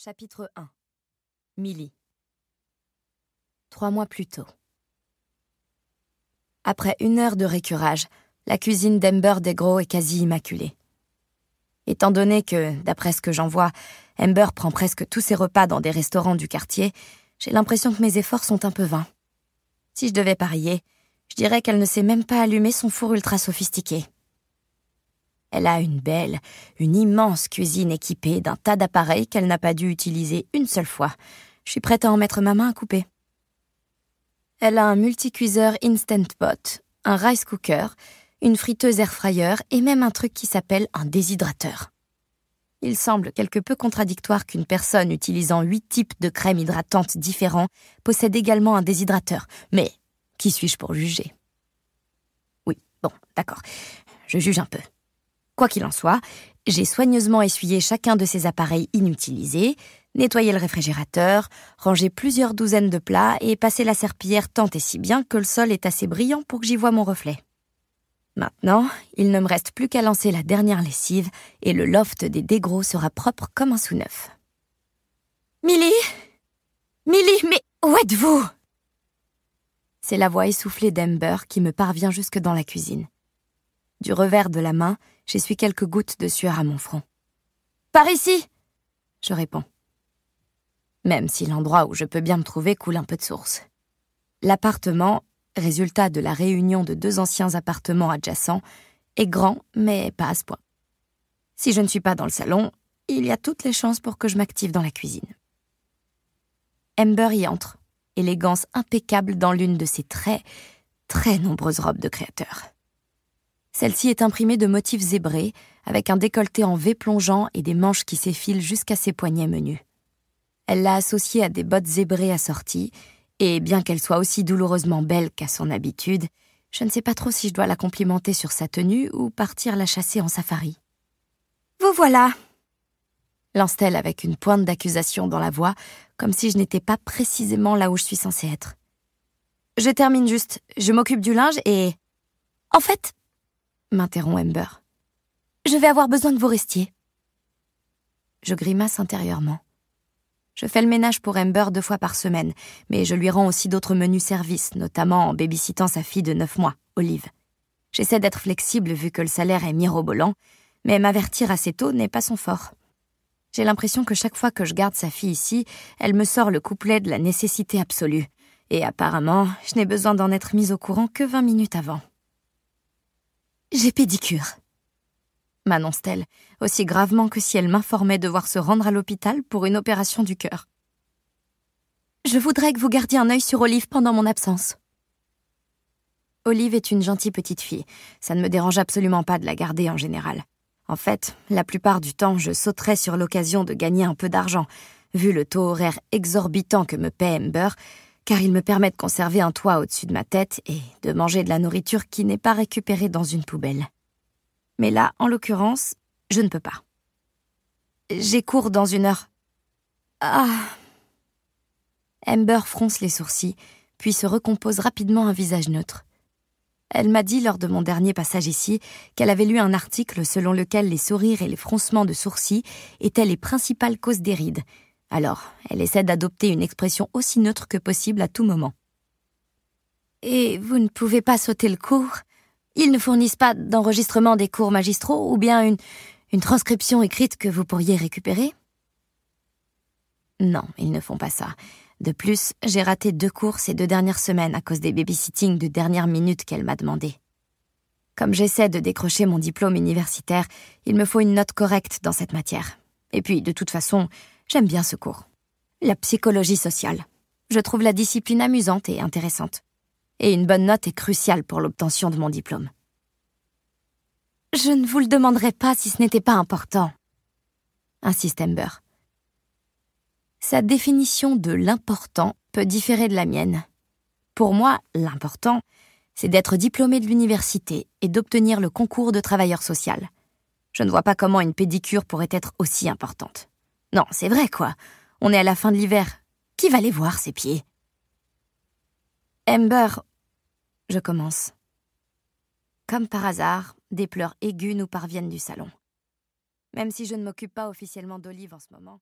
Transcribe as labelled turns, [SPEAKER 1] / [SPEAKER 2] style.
[SPEAKER 1] Chapitre 1. Millie. 3 mois plus tôt. Après 1 heure de récurage, la cuisine d'Amber Desgros est quasi immaculée. Étant donné que, d'après ce que j'en vois, Amber prend presque tous ses repas dans des restaurants du quartier, j'ai l'impression que mes efforts sont un peu vains. Si je devais parier, je dirais qu'elle ne sait même pas allumer son four ultra sophistiqué. Elle a une immense cuisine équipée d'un tas d'appareils qu'elle n'a pas dû utiliser une seule fois. Je suis prête à en mettre ma main à couper. Elle a un multicuiseur Instant Pot, un rice cooker, une friteuse air fryer et même un truc qui s'appelle un déshydrateur. Il semble quelque peu contradictoire qu'une personne utilisant 8 types de crèmes hydratantes différents possède également un déshydrateur. Mais qui suis-je pour juger? Oui, bon, d'accord, je juge un peu. Quoi qu'il en soit, j'ai soigneusement essuyé chacun de ces appareils inutilisés, nettoyé le réfrigérateur, rangé plusieurs douzaines de plats et passé la serpillière tant et si bien que le sol est assez brillant pour que j'y voie mon reflet. Maintenant, il ne me reste plus qu'à lancer la dernière lessive et le loft des Desgros sera propre comme un sous-neuf. « Millie, mais où êtes-vous » C'est la voix essoufflée d'Amber qui me parvient jusque dans la cuisine. Du revers de la main, j'essuie quelques gouttes de sueur à mon front. « Par ici !» je réponds. Même si l'endroit où je peux bien me trouver coule un peu de source. L'appartement, résultat de la réunion de 2 anciens appartements adjacents, est grand, mais pas à ce point. Si je ne suis pas dans le salon, il y a toutes les chances pour que je m'active dans la cuisine. Amber y entre, élégance impeccable dans l'une de ses très nombreuses robes de créateur. Celle-ci est imprimée de motifs zébrés, avec un décolleté en V plongeant et des manches qui s'effilent jusqu'à ses poignets menus. Elle l'a associée à des bottes zébrées assorties, et bien qu'elle soit aussi douloureusement belle qu'à son habitude, je ne sais pas trop si je dois la complimenter sur sa tenue ou partir la chasser en safari. « Vous voilà !» lance-t-elle avec une pointe d'accusation dans la voix, comme si je n'étais pas précisément là où je suis censée être. « Je termine juste, je m'occupe du linge et... »« En fait, » m'interrompt Amber, « je vais avoir besoin que vous restiez. » Je grimace intérieurement. Je fais le ménage pour Amber 2 fois par semaine, mais je lui rends aussi d'autres menus services, notamment en babysittant sa fille de 9 mois, Olive. J'essaie d'être flexible vu que le salaire est mirobolant, mais m'avertir assez tôt n'est pas son fort. J'ai l'impression que chaque fois que je garde sa fille ici, elle me sort le couplet de la nécessité absolue. Et apparemment, je n'ai besoin d'en être mise au courant que 20 minutes avant. « J'ai pédicure », m'annonce-t-elle, aussi gravement que si elle m'informait devoir se rendre à l'hôpital pour une opération du cœur. « Je voudrais que vous gardiez un œil sur Olive pendant mon absence. » Olive est une gentille petite fille. Ça ne me dérange absolument pas de la garder en général. En fait, la plupart du temps, je sauterais sur l'occasion de gagner un peu d'argent, vu le taux horaire exorbitant que me paie Amber, car il me permet de conserver un toit au-dessus de ma tête et de manger de la nourriture qui n'est pas récupérée dans une poubelle. Mais là, en l'occurrence, je ne peux pas. J'ai cours dans 1 heure. Ah. Amber fronce les sourcils, puis se recompose rapidement un visage neutre. Elle m'a dit lors de mon dernier passage ici qu'elle avait lu un article selon lequel les sourires et les froncements de sourcils étaient les principales causes des rides. Alors, elle essaie d'adopter une expression aussi neutre que possible à tout moment. « Et vous ne pouvez pas sauter le cours ? Ils ne fournissent pas d'enregistrement des cours magistraux ou bien une transcription écrite que vous pourriez récupérer ? » Non, ils ne font pas ça. De plus, j'ai raté 2 cours ces 2 dernières semaines à cause des babysittings de dernière minute qu'elle m'a demandé. Comme j'essaie de décrocher mon diplôme universitaire, il me faut une note correcte dans cette matière. Et puis, de toute façon, j'aime bien ce cours. La psychologie sociale. Je trouve la discipline amusante et intéressante. Et une bonne note est cruciale pour l'obtention de mon diplôme. « Je ne vous le demanderais pas si ce n'était pas important, » insiste Amber. Sa définition de l'important peut différer de la mienne. Pour moi, l'important, c'est d'être diplômé de l'université et d'obtenir le concours de travailleur social. Je ne vois pas comment une pédicure pourrait être aussi importante. Non, c'est vrai quoi. On est à la fin de l'hiver. Qui va les voir, ces pieds ? Amber, je commence. Comme par hasard, des pleurs aigus nous parviennent du salon. Même si je ne m'occupe pas officiellement d'Olive en ce moment,